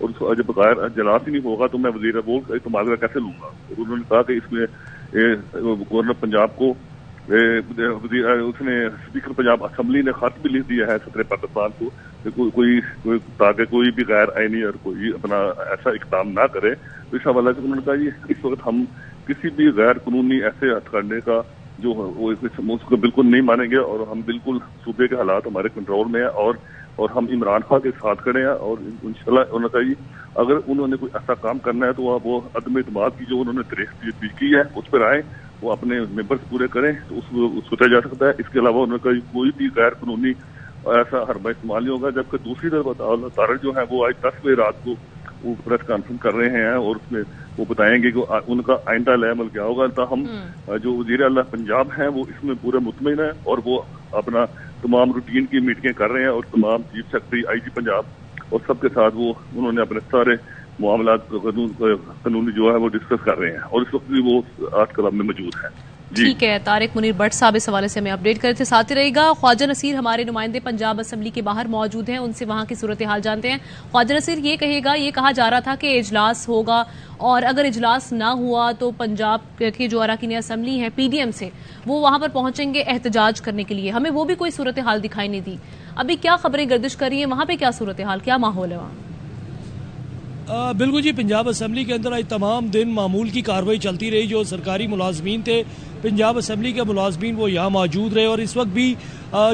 اور جب غیر اجلاس ہی نہیں ہوگا تو میں وزیر ووٹ اعتماد کا کیسے لوں گا. اور انہوں نے کہا کہ اس میں گورنر پنجاب کو اس نے اسپیکر پنجاب اسمبلی نے خط بھی لکھ دیا ہے صدر پاکستان کو کہ تاکہ کوئی بھی غیر آئینی اور کوئی اپنا ایسا اقدام نہ کرے. تو اس حوالے سے انہوں نے کہا یہ اس وقت ہم کسی بھی غیر قانونی ایسے ہتھ کرنے کا جو وہ اس کو بالکل نہیں مانیں گے, اور ہم بالکل صوبے کے حالات ہمارے کنٹرول میں ہیں اور ہم عمران خان کے ساتھ کھڑے ہیں. اور انشاءاللہ انہوں نے کہا اگر انہوں نے کوئی ایسا کام کرنا ہے تو وہ عدم اعتماد کی جو انہوں نے تاریخ کی ہے اس پر آئیں, وہ اپنے ممبرس پورے کریں تو اس کو کیا جا سکتا ہے. اس کے علاوہ انہوں نے کہا کوئی بھی غیر قانونی ایسا حربہ استعمال نہیں ہوگا. جبکہ دوسری طرف طارق جو ہے وہ آج 10 بجے رات کو وہ پریس کانفرنس کر رہے ہیں اور اس میں وہ بتائیں گے کہ ان کا آئندہ عمل کیا ہوگا. تاہم جو وزیر اعلیٰ پنجاب ہیں وہ اس میں پورے مطمئن ہیں اور وہ اپنا تمام روٹین کی میٹنگیں کر رہے ہیں اور تمام چیف سیکرٹری آئی جی پنجاب اور سب کے ساتھ انہوں نے اپنے سارے معاملات قانونی جو ہے وہ ڈسکس کر رہے ہیں اور اس وقت بھی وہ آرٹ کلب میں موجود ہیں. ٹھیک ہے, طارق منیر بٹ صاحب اس حوالے سے ہمیں اپڈیٹ کرتے ساتھ ہی رہے گا. خواجہ نصیر ہمارے نمائندے پنجاب اسمبلی کے باہر موجود ہیں, ان سے وہاں کی صورتحال جانتے ہیں. خواجہ نصیر یہ کہا جا رہا تھا کہ اجلاس ہوگا اور اگر اجلاس نہ ہوا تو پنجاب کے جو اراکین اسمبلی ہیں پی ڈی ایم سے وہ وہاں پر پہنچیں گے احتجاج کرنے کے لیے. ہمیں وہ بھی کوئی صورتحال دکھائی نہیں دی. ابھی کیا خبریں گردش کر رہی ہیں, وہاں پہ کیا صورتحال, کیا ماحول ہے وہاں؟ بالکل جی, پنجاب اسمبلی کے اندر آج تمام دن معمول کی کارروائی چلتی رہی. جو سرکاری ملازمین تھے پنجاب اسمبلی کے ملازمین وہ یہاں موجود رہے اور اس وقت بھی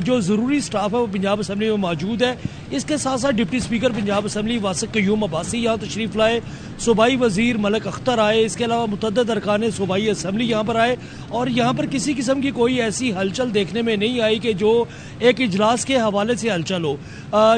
جو ضروری سٹاف ہے وہ پنجاب اسمبلی میں موجود ہے. اس کے ساتھ ساتھ deputy speaker Punjab assembly Wasiq Qayyum Abbasi یہاں تشریف لائے, صوبائی وزیر ملک اختر آئے, اس کے علاوہ متعدد ارکان صوبائی اسمبلی یہاں پر آئے اور یہاں پر کسی قسم کی کوئی ایسی ہلچل دیکھنے میں نہیں آئی کہ جو ایک اجلاس کے حوالے سے ہلچل ہو.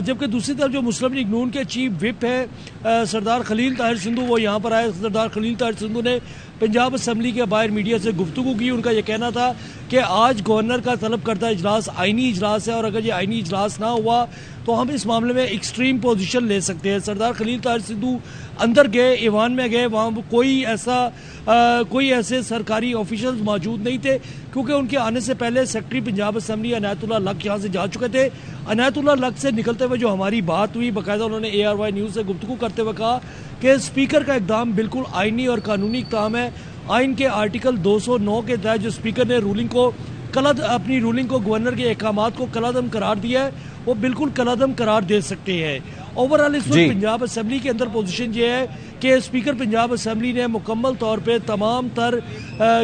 جبکہ دوسری طرف جو مسلم لیگ نون کے چیف وپ ہے سردار خلیل طاہر سندھو وہ یہاں پر آئے. سردار خلیل طاہر سندھو نے پنجاب اسمبلی کے باہر میڈیا سے گفتگو کی. ان کا یہ کہنا تھا کہ آج گورنر کا طلب کردہ اجلاس آئینی اجلاس ہے اور اگر یہ آئینی اجلاس نہ ہوا تو ہم اس معاملے میں ایکسٹریم پوزیشن لے سکتے ہیں. سردار خلیل طاہر سندھو اندر گئے, ایوان میں گئے, وہاں کوئی ایسے سرکاری آفیشلز موجود نہیں تھے کیونکہ ان کے آنے سے پہلے سیکرٹری پنجاب اسمبلی عنایت اللہ لق یہاں سے جا چکے تھے. عنایت اللہ لق سے نکلتے ہوئے جو ہماری بات ہوئی, باقاعدہ انہوں نے ARY نیوز سے گفتگو کرتے ہوئے کہا کہ اسپیکر کا اقدام بالکل آئینی اور قانونی اقدام ہے. آئین کے آرٹیکل 209 کے تحت جو اسپیکر نے اپنی رولنگ کو گورنر کے احکامات کو کالعدم قرار دیا ہے وہ بالکل کالعدم قرار دے سکتے ہیں. اوورآل اس وقت پنجاب اسمبلی کے اندر پوزیشن یہ ہے کہ اسپیکر پنجاب اسمبلی نے مکمل طور پہ تمام تر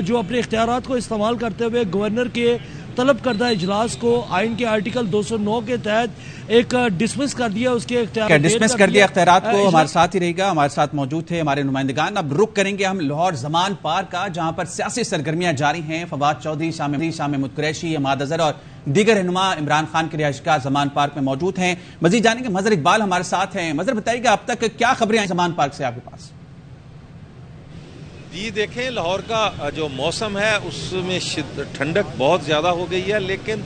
جو اپنے اختیارات کو استعمال کرتے ہوئے گورنر کے طلب کردہ اجلاس کو آئین کے آرٹیکل 209 کے تحت ایک ڈسمس کر دیا, اس کے اختیارات کو. ہمارے ساتھ ہی رہے گا, ہمارے ساتھ موجود تھے ہمارے نمائندگان. اب رخ کریں گے ہم لاہور زمان پارک کا جہاں پر سیاسی سرگرمیاں جاری ہیں. فواد چودھری, شاہ محمود قریشی, عماد اظہر اور دیگر رہنما عمران خان کے رہائشگاہ زمان پارک میں موجود ہیں. مزید جانیں گے مظہر اقبال ہمارے ساتھ ہیں. مظہر بتائیے گا اب تک کیا خبریں آئیں زمان پارک سے آپ کے پاس؟ جی دیکھیں, لاہور کا جو موسم ہے اس میں ٹھنڈک بہت زیادہ ہو گئی ہے, لیکن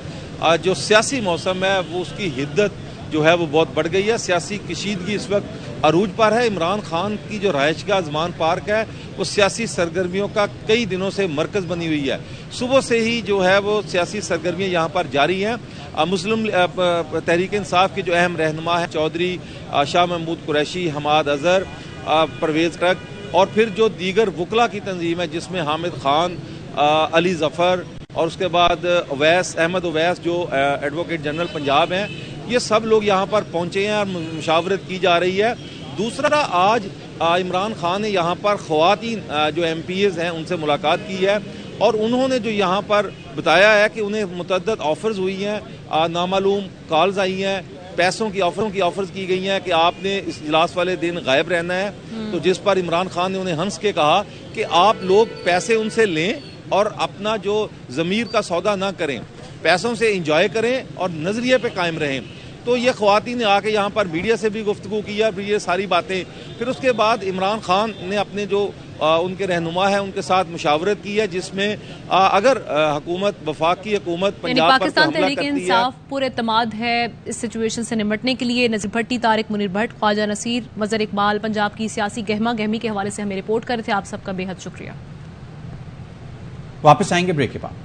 جو سیاسی موسم ہے وہ اس کی حدت جو ہے وہ بہت بڑھ گئی ہے. سیاسی کشیدگی اس وقت عروج پر ہے. عمران خان کی جو رہائشگاہ زمان پارک ہے وہ سیاسی سرگرمیوں کا کئی دنوں سے مرکز بنی ہوئی ہے. صبح سے ہی جو ہے وہ سیاسی سرگرمیاں یہاں پر جاری ہیں. مسلم تحریک انصاف کے جو اہم رہنما ہیں چودھری شاہ محمود قریشی, عماد اظہر, پرویز ٹرک اور پھر جو دیگر وکلا کی تنظیم ہے جس میں حامد خان, علی ظفر اور اس کے بعد احمد اویس جو ایڈوکیٹ جنرل پنجاب ہیں, یہ سب لوگ یہاں پر پہنچے ہیں اور مشاورت کی جا رہی ہے. دوسرا, آج عمران خان نے یہاں پر خواتین جو MPs ہیں ان سے ملاقات کی ہے اور انہوں نے جو یہاں پر بتایا ہے کہ انہیں متعدد آفرز ہوئی ہیں, نامعلوم کالز آئی ہیں, پیسوں کی آفرز کی گئی ہیں کہ آپ نے اس اجلاس والے دن غائب رہنا ہے. تو جس پر عمران خان نے انہیں ہنس کے کہا کہ آپ لوگ پیسے ان سے لیں اور اپنا جو ضمیر کا سودا نہ کریں, پیسوں سے انجوائے کریں اور نظریے پہ قائم رہیں. تو یہ خواتین نے آ کے یہاں پر میڈیا سے بھی گفتگو کیا, پھر یہ ساری باتیں. پھر اس کے بعد عمران خان نے اپنے جو ان کے رہنما ہیں ان کے ساتھ مشاورت کی ہے جس میں اگر وفاقی حکومت پنجاب پر پاکستان تحریک انصاف پر اعتماد ہے اس سچویشن سے نمٹنے کے لیے. نذیر بھٹی, طارق منیر بٹ, خواجہ نصیر, مظہر اقبال پنجاب کی سیاسی گہما گہمی کے حوالے سے ہمیں رپورٹ کر رہے تھے. آپ سب کا بے حد شکریہ. واپس آئیں گے بریک کے بعد.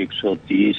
130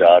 4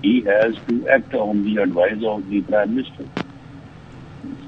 he has to act on the advice of the prime minister।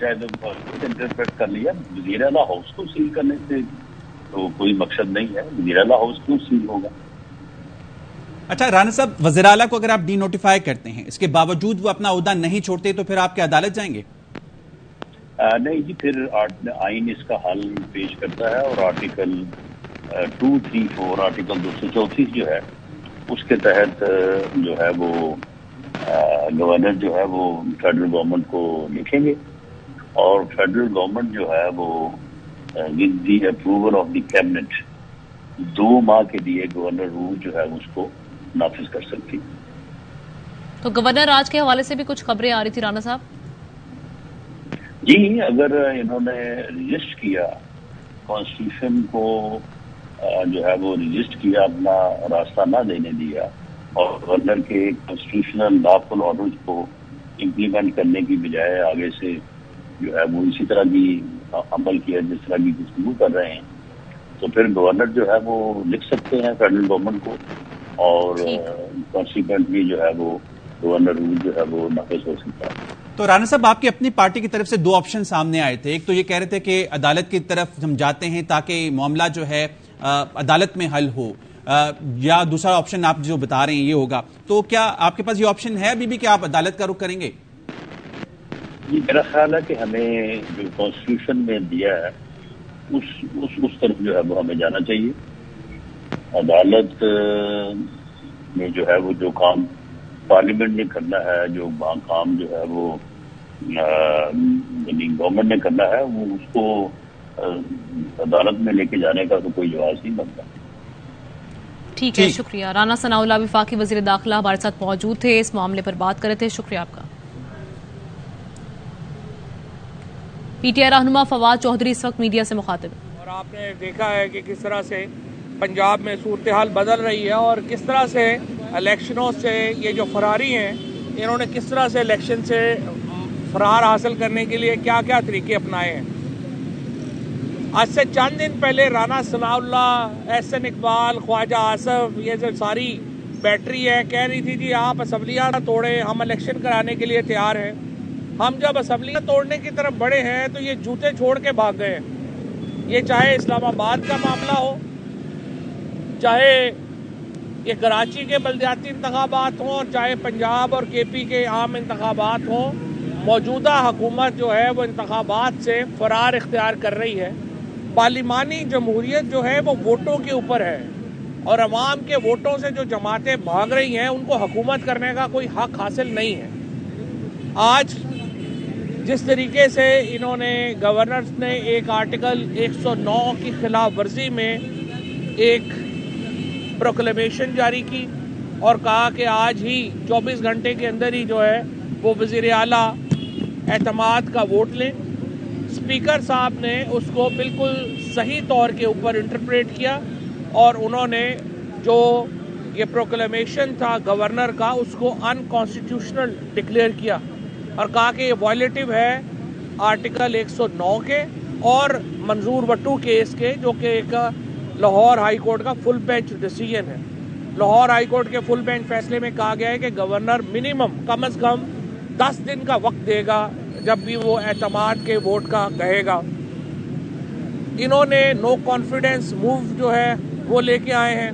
شاید انٹرپریٹ کر لیا. وزیر اعلیٰ ہاؤس کو سیل کرنے سے تو کوئی مقصد نہیں ہے. وزیر اعلیٰ ہاؤس کیوں سیل ہوگا؟ اچھا رانا صاحب، وزیر اعلیٰ کو اگر آپ ڈی نوٹیفائی کرتے ہیں، اس کے باوجود وہ اپنا عہدہ نہیں چھوڑتے، تو پھر آپ کیا عدالت جائیں گے؟ نہیں جی، پھر آئین اس کا حل پیش کرتا ہے اور آرٹیکل 234 آرٹیکل 234 جو ہے اس کے تحت جو ہے وہ گورنر جو ہے وہ فیڈرل گورنمنٹ کو لکھیں گے اور فیڈرل گورنمنٹ جو ہے وہ with the approval of the cabinet 2 ماہ کے لیے گورنر رول جو ہے اس کو نافذ کر سکتی. تو گورنر راج کے حوالے سے بھی کچھ خبریں آ رہی تھی رانا صاحب. جی، اگر انہوں نے رجسٹ کیا کانسٹیٹیوشن کو جو ہے وہ رجسٹ کیا، اپنا راستہ نہ دینے دیا اور گورنر کے کانسٹیٹیوشنل لافل آرڈرز کو امپلیمنٹ کرنے کی بجائے آگے سے جو ہے وہ اسی طرح کی عمل کیا جس طرح کی گفتگو کر رہے ہیں، تو پھر گورنر جو ہے وہ لکھ سکتے ہیں فیڈرل گورنمنٹ کو اور کانسیکوینٹلی جو ہے وہ گورنر رول جو ہے وہ نافذ ہو سکتا ہے. تو رانا صاحب، آپ کی اپنی پارٹی کی طرف سے 2 آپشن سامنے آئے تھے. ایک تو یہ کہہ رہے تھے کہ عدالت کی طرف ہم جاتے ہیں تاکہ معاملہ جو ہے عدالت میں حل ہو، یا دوسرا آپشن آپ جو بتا رہے ہیں یہ ہوگا. تو کیا آپ کے پاس یہ آپشن ہے ابھی بھی کہ آپ عدالت کا رخ کریں گے؟ جی، میرا خیال ہے کہ ہمیں جو کانسٹیٹیوشن میں دیا ہے اس طرف جو ہے وہ ہمیں جانا چاہیے. عدالت میں جو ہے وہ جو کام پارلیمنٹ نے کرنا ہے، جو کام جو ہے وہ یعنی گورنمنٹ نے کرنا ہے، وہ اس کو عدالت میں لے کے جانے کا تو کوئی جواز نہیں بنتا. ٹھیک ہے، شکریہ. رانا ثناء اللہ وفاقی وزیر داخلہ ہمارے ساتھ موجود تھے، اس معاملے پر بات کر رہے تھے. شکریہ آپ کا. پی ٹی آئی رہنما فواد چودھری اس وقت میڈیا سے مخاطب. اور آپ نے دیکھا ہے کہ کس طرح سے پنجاب میں صورتحال بدل رہی ہے اور کس طرح سے الیکشنوں سے یہ جو فراری ہیں انہوں نے کس طرح سے الیکشن سے فرار حاصل کرنے کے لیے کیا کیا طریقے اپنائے ہیں. آج سے چند دن پہلے رانا ثناء اللہ، احسن اقبال، خواجہ آصف، یہ جو ساری بیٹری ہے کہہ رہی تھی جی آپ اسمبلیاں توڑیں، ہم الیکشن کرانے کے لیے تیار ہیں. ہم جب اسمبلیاں توڑنے کی طرف بڑھے ہیں تو یہ جوتے چھوڑ کے بھاگ گئے ہیں. یہ چاہے اسلام آباد کا معاملہ ہو، چاہے یہ کراچی کے بلدیاتی انتخابات ہوں، اور چاہے پنجاب اور کے پی کے عام انتخابات ہوں، موجودہ حکومت جو ہے وہ انتخابات سے فرار اختیار کر رہی ہے. پارلیمانی جمہوریت جو ہے وہ ووٹوں کے اوپر ہے اور عوام کے ووٹوں سے جو جماعتیں بھاگ رہی ہیں ان کو حکومت کرنے کا کوئی حق حاصل نہیں ہے. آج جس طریقے سے انہوں نے گورنر نے ایک آرٹیکل 109 کی خلاف ورزی میں ایک پروکلیمیشن جاری کی اور کہا کہ آج ہی 24 گھنٹے کے اندر ہی جو ہے وہ وزیر اعلیٰ اعتماد کا ووٹ لیں. اسپیکر صاحب نے اس کو بالکل صحیح طور کے اوپر انٹرپریٹ کیا اور انہوں نے جو یہ پروکلیمیشن تھا گورنر کا اس کو ان کانسٹیٹیوشنل ڈکلیئر کیا اور کہا کہ یہ وائلیٹو ہے آرٹیکل 109 کے اور منظور وٹو کیس کے، جو کہ ایک لاہور ہائی کورٹ کا فل بینچ ڈیسیژن ہے. لاہور ہائی کورٹ کے فل بینچ فیصلے میں کہا گیا ہے کہ گورنر منیمم کم از کم 10 دن کا وقت دے گا جب بھی وہ اعتماد کے ووٹ کا کہے گا. انہوں نے نو کانفیڈنس موو جو ہے وہ لے کے آئے ہیں،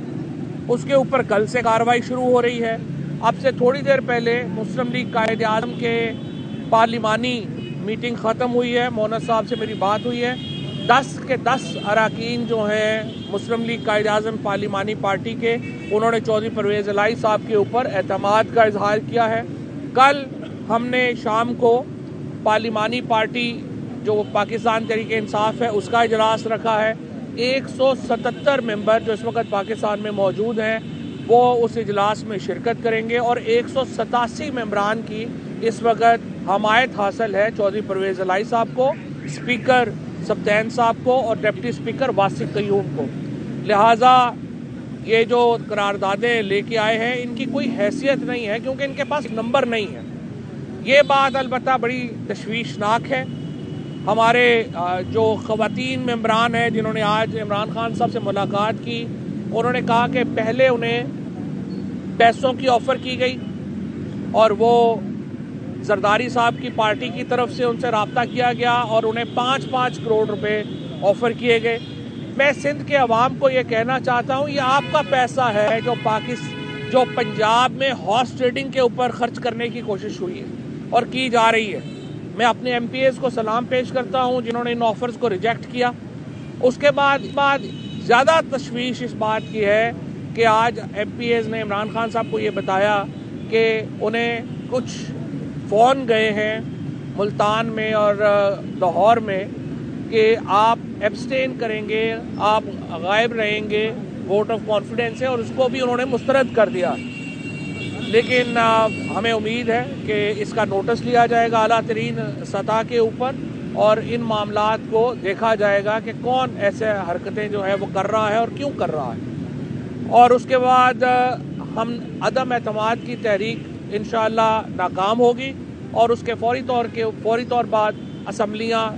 اس کے اوپر کل سے کارروائی شروع ہو رہی ہے. اب سے تھوڑی دیر پہلے مسلم لیگ قائد اعظم کے پارلیمانی میٹنگ ختم ہوئی ہے، مونس صاحب سے میری بات ہوئی ہے. 10 کے 10 اراکین جو ہیں مسلم لیگ قائد اعظم پارلیمانی پارٹی کے، انہوں نے چودھری پرویز الہی صاحب کے اوپر اعتماد کا اظہار کیا ہے. کل ہم نے شام کو پارلیمانی پارٹی جو پاکستان تحریک انصاف ہے اس کا اجلاس رکھا ہے. 177 ممبر جو اس وقت پاکستان میں موجود ہیں وہ اس اجلاس میں شرکت کریں گے اور 187 ممبران کی اس وقت حمایت حاصل ہے چودھری پرویز الہی صاحب کو، اسپیکر سبطین صاحب کو اور ڈپٹی اسپیکر واسق قیوم کو. لہٰذا یہ جو قراردادیں لے کے آئے ہیں ان کی کوئی حیثیت نہیں ہے کیونکہ ان کے پاس نمبر نہیں ہے. یہ بات البتہ بڑی تشویشناک ہے. ہمارے جو خواتین ممبران ہیں جنہوں نے آج عمران خان صاحب سے ملاقات کی، انہوں نے کہا کہ پہلے انہیں پیسوں کی آفر کی گئی اور وہ زرداری صاحب کی پارٹی کی طرف سے ان سے رابطہ کیا گیا اور انہیں 5-5 کروڑ روپے آفر کیے گئے. میں سندھ کے عوام کو یہ کہنا چاہتا ہوں یہ آپ کا پیسہ ہے جو پنجاب میں ہارس ٹریڈنگ کے اوپر خرچ کرنے کی کوشش ہوئی ہے اور کی جا رہی ہے. میں اپنے ایم پی ایز کو سلام پیش کرتا ہوں جنہوں نے ان آفرز کو ریجیکٹ کیا. اس کے بعد زیادہ تشویش اس بات کی ہے کہ آج ایم پی ایز نے عمران خان صاحب کو یہ بتایا کہ انہیں کچھ فون گئے ہیں ملتان میں اور لاہور میں کہ آپ ایبسٹین کریں گے, آپ غائب رہیں گے ووٹ آف کانفیڈنس سے, اور اس کو بھی انہوں نے مسترد کر دیا. لیکن ہمیں امید ہے کہ اس کا نوٹس لیا جائے گا اعلیٰ ترین سطح کے اوپر اور ان معاملات کو دیکھا جائے گا کہ کون ایسے حرکتیں جو ہے وہ کر رہا ہے اور کیوں کر رہا ہے. اور اس کے بعد ہم عدم اعتماد کی تحریک انشاءاللہ ناکام ہوگی اور اس کے فوری طور بعد اسمبلیاں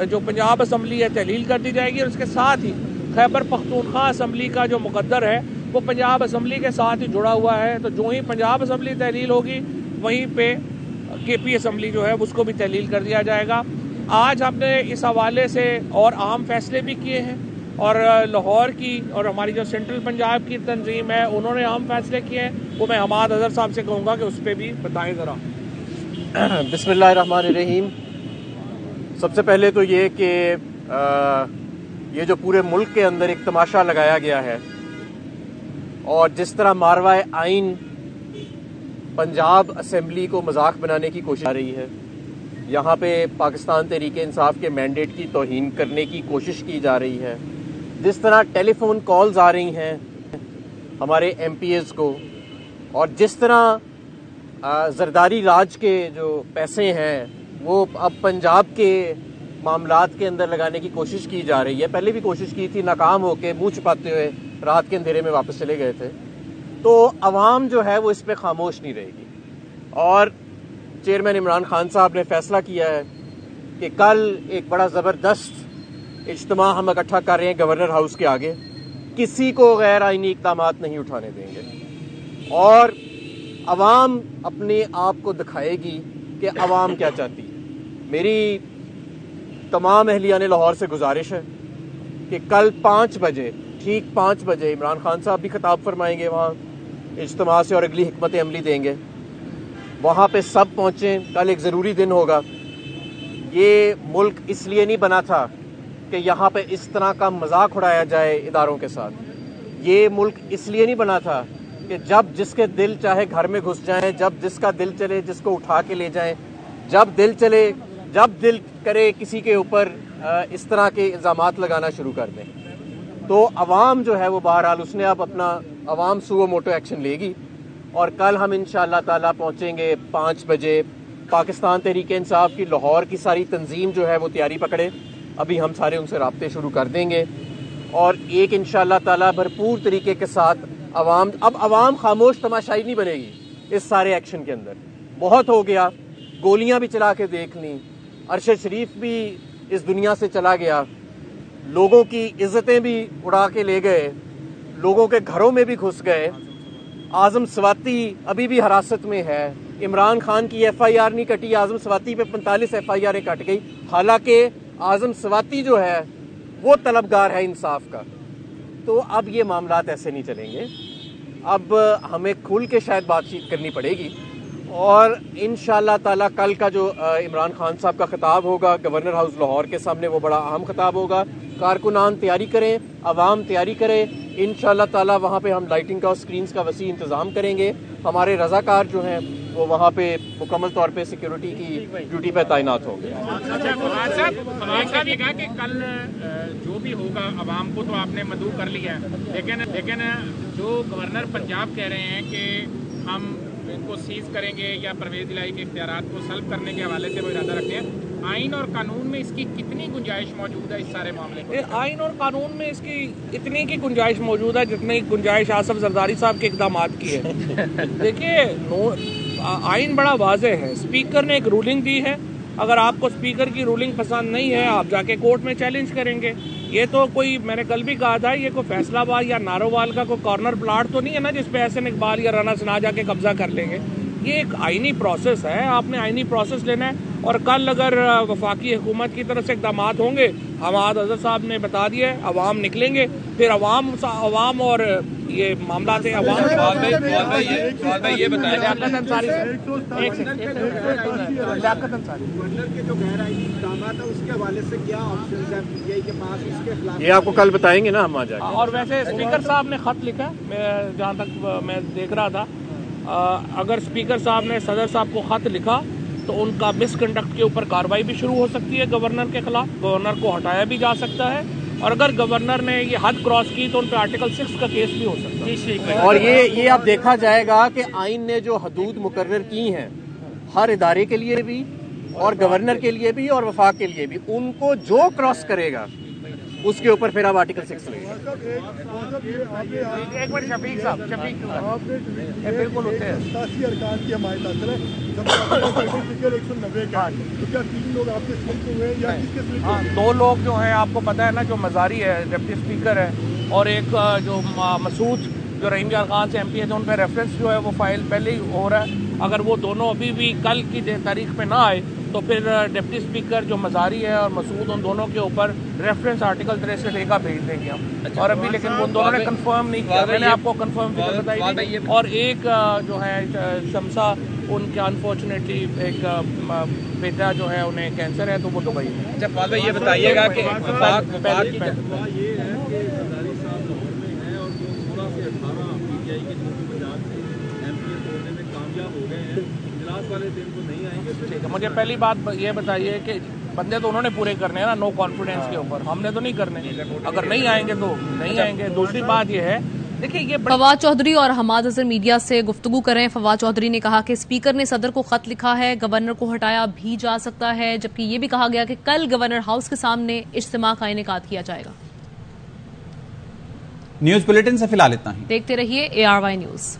جو پنجاب اسمبلی ہے تحلیل کر دی جائے گی, اور اس کے ساتھ ہی خیبر پختونخوا اسمبلی کا جو مقدر ہے وہ پنجاب اسمبلی کے ساتھ ہی جڑا ہوا ہے. تو جو ہی پنجاب اسمبلی تحلیل ہوگی وہیں پہ کے پی اسمبلی جو ہے اس کو بھی تحلیل کر دیا جائے گا. آج ہم نے اس حوالے سے اور اہم فیصلے بھی کیے ہیں اور لاہور کی اور ہماری جو سینٹرل پنجاب کی تنظیم ہے انہوں نے اہم فیصلے کیے ہیں. وہ میں حماد اظہر صاحب سے کہوں گا کہ اس پہ بھی بتائیں ذرا. بسم اللہ الرحمن الرحیم. سب سے پہلے تو یہ کہ یہ جو پورے ملک کے اندر ایک تماشا لگایا گیا ہے اور جس طرح ماروائے آئین پنجاب اسمبلی کو مذاق بنانے کی کوشش آ رہی ہے, یہاں پہ پاکستان تحریک انصاف کے مینڈیٹ کی توہین کرنے کی کوشش کی جا رہی ہے, جس طرح ٹیلی فون کالز آ رہی ہیں ہمارے ایم پی ایز کو, اور جس طرح زرداری راج کے جو پیسے ہیں وہ اب پنجاب کے معاملات کے اندر لگانے کی کوشش کی جا رہی ہے. پہلے بھی کوشش کی تھی, ناکام ہو کے منہ چھپاتے ہوئے رات کے اندھیرے میں واپس چلے گئے تھے. تو عوام جو ہے وہ اس پہ خاموش نہیں رہے گی, اور چیئرمین عمران خان صاحب نے فیصلہ کیا ہے کہ کل ایک بڑا زبردست اجتماع ہم اکٹھا کر رہے ہیں گورنر ہاؤس کے آگے. کسی کو غیر آئینی اقدامات نہیں اٹھانے دیں گے اور عوام اپنے آپ کو دکھائے گی کہ عوام کیا چاہتی ہے. میری تمام اہلیان لاہور سے گزارش ہے کہ کل 5 بجے ٹھیک 5 بجے عمران خان صاحب بھی خطاب فرمائیں گے وہاں اجتماع سے اور اگلی حکمت عملی دیں گے. وہاں پہ سب پہنچیں. کل ایک ضروری دن ہوگا. یہ ملک اس لیے نہیں بنا تھا کہ یہاں پہ اس طرح کا مذاق اڑایا جائے اداروں کے ساتھ. یہ ملک اس لیے نہیں بنا تھا کہ جب جس کے دل چاہے گھر میں گھس جائیں, جب جس کا دل چلے جس کو اٹھا کے لے جائیں, جب دل کرے کسی کے اوپر اس طرح کے الزامات لگانا شروع کر دیں. تو عوام جو ہے وہ بہرحال اس نے اب اپنا عوام سو موٹو ایکشن لے گی, اور کل ہم انشاءاللہ تعالی پہنچیں گے 5 بجے. پاکستان تحریک انصاف کی لاہور کی ساری تنظیم جو ہے وہ تیاری پکڑے. ابھی ہم سارے ان سے رابطے شروع کر دیں گے اور ایک انشاءاللہ تعالی بھرپور طریقے کے ساتھ عوام خاموش تماشائی نہیں بنے گی اس سارے ایکشن کے اندر. بہت ہو گیا, گولیاں بھی چلا کے دیکھ لیں, ارشد شریف بھی اس دنیا سے چلا گیا, لوگوں کی عزتیں بھی اڑا کے لے گئے, لوگوں کے گھروں میں بھی گھس گئے. اعظم سواتی ابھی بھی حراست میں ہے. عمران خان کی ایف آئی آر نہیں کٹی, اعظم سواتی پہ 45 ایف آئی آریں کٹ گئی, حالانکہ اعظم سواتی جو ہے وہ طلبگار ہے انصاف کا. تو اب یہ معاملات ایسے نہیں چلیں گے. اب ہمیں کھل کے شاید بات چیت کرنی پڑے گی, اور انشاءاللہ تعالی کل کا جو عمران خان صاحب کا خطاب ہوگا گورنر ہاؤس لاہور کے سامنے وہ بڑا اہم خطاب ہوگا. کارکنان تیاری کریں, عوام تیاری کرے. انشاءاللہ تعالی وہاں پہ ہم لائٹنگ کا اور سکرینز کا وسیع انتظام کریں گے. ہمارے رضاکار جو ہیں وہ وہاں پہ مکمل طور پہ سیکیورٹی کی ڈیوٹی پہ تعینات ہوں گے. صاحب یہ کہا کہ کل جو بھی ہوگا عوام کو تو آپ نے مدعو کر لیا ہے, لیکن جو گورنر پنجاب کہہ رہے ہیں کہ ہم ان کو سیز کریں گے یا پرویز الہی کے اختیارات کو سلب کرنے کے حوالے سے وہ ارادہ رکھتے ہیں, آئین اور قانون میں اس کی کتنی گنجائش موجود ہے اس سارے معاملے میں؟ آئین اور قانون میں اس کی اتنی کی گنجائش موجود ہے جتنی گنجائش آصف زرداری صاحب کے اقدامات کی ہے. دیکھیے آئین بڑا واضح ہے. اسپیکر نے ایک رولنگ دی ہے, اگر آپ کو اسپیکر کی رولنگ پسند نہیں ہے آپ جا کے کورٹ میں چیلنج کریں گے. یہ تو کوئی, میں نے کل بھی کہا تھا, یہ کوئی فیصلہ آباد یا نارووال کا کوئی کارنر پلاٹ تو نہیں ہے نا جس پہ احسن اقبال یا رانا ثنا جا کے قبضہ کر لیں گے. یہ ایک آئینی پروسیس ہے, آپ نے آئینی پروسیس لینا ہے. اور کل اگر وفاقی حکومت کی طرف سے اقدامات ہوں گے, حماد اظہر صاحب نے بتا دیا ہے, عوام نکلیں گے, پھر عوام اور یہ معاملات ہیں عوام. یہ بتائیں لیاقت انصاری کے جو غیر آئینی اقدامات ہیں اس کے حوالے سے کیا آپشنز ہیں پی ٹی آئی کے پاس, اس کے خلاف یہ آپ کو کل بتائیں گے نا ہم آ جائیں گے. اور ویسے اسپیکر صاحب نے خط لکھا, جہاں تک میں دیکھ رہا تھا, اگر اسپیکر صاحب نے صدر صاحب کو خط لکھا تو ان کا مس کنڈکٹ کے اوپر کارروائی بھی شروع ہو سکتی ہے گورنر کے خلاف, گورنر کو ہٹایا بھی جا سکتا ہے, اور اگر گورنر نے یہ حد کراس کی تو ان پہ آرٹیکل 6 کا کیس بھی ہو سکتا ہے. اور یہ اب دیکھا جائے گا کہ آئین نے جو حدود مقرر کی ہیں ہر ادارے کے لیے بھی اور گورنر کے لیے بھی اور وفاق کے لیے بھی, ان کو جو کراس کرے گا اس کے اوپر پھر آپ آرٹیکل 6 لیں گے. ایک منٹ شفیق صاحب, بالکل ہوتے ہیں سیاسی ارکان کی حمایت حاصل ہے. جب 190 کا تو کیا 3 لوگ آپ کے سلک ہوئے یا کس کے سلک ہوئے؟ 2 لوگ جو ہیں آپ کو پتہ ہے نا, جو مزاری ہے ڈپٹی اسپیکر ہے, اور ایک جو مسعود جو رحیم یار خان سے ایم پی ہے, جو ان پہ ریفرنس جو ہے وہ فائل پہلے ہی ہو رہا ہے. اگر وہ دونوں ابھی بھی کل کی تاریخ پہ نہ آئے تو پھر ڈپٹی اسپیکر جو مزاری ہے اور مسعود, ان دونوں کے اوپر ریفرنس آرٹیکل 63 کا بھیج دیں گے ہم. اور ابھی لیکن ان دونوں نے کنفرم نہیں کیا, میں نے آپ کو کنفرم فگر بتائی تھی. اور ایک جو ہے شمسا, ان کے انفارچونیٹلی ایک بیٹا جو ہے انہیں کینسر ہے, تو وہ دبئی میں. اچھا فواد بھائی یہ بتائیے گا کہ مجھے پہلی بات یہ بتائیے کہ بندے تو انہوں نے پورے کرنے ہیں نا, نو کانفیڈنس کے اوپر, ہم نے تو نہیں کرنے. اگر نہیں آئیں گے تو نہیں آئیں گے. دوسری بات یہ ہے, دیکھیے یہ فواد چودھری اور حماد اظہر میڈیا سے گفتگو کر رہے ہیں. فواد چودھری نے کہا کہ اسپیکر نے صدر کو خط لکھا ہے, گورنر کو ہٹایا بھی جا سکتا ہے, جبکہ یہ بھی کہا گیا کہ کل گورنر ہاؤس کے سامنے اجتماع کا انعقاد کیا جائے گا. نیوز بلیٹن سے فی الحال اتنا ہی. دیکھتے رہیے ARY نیوز.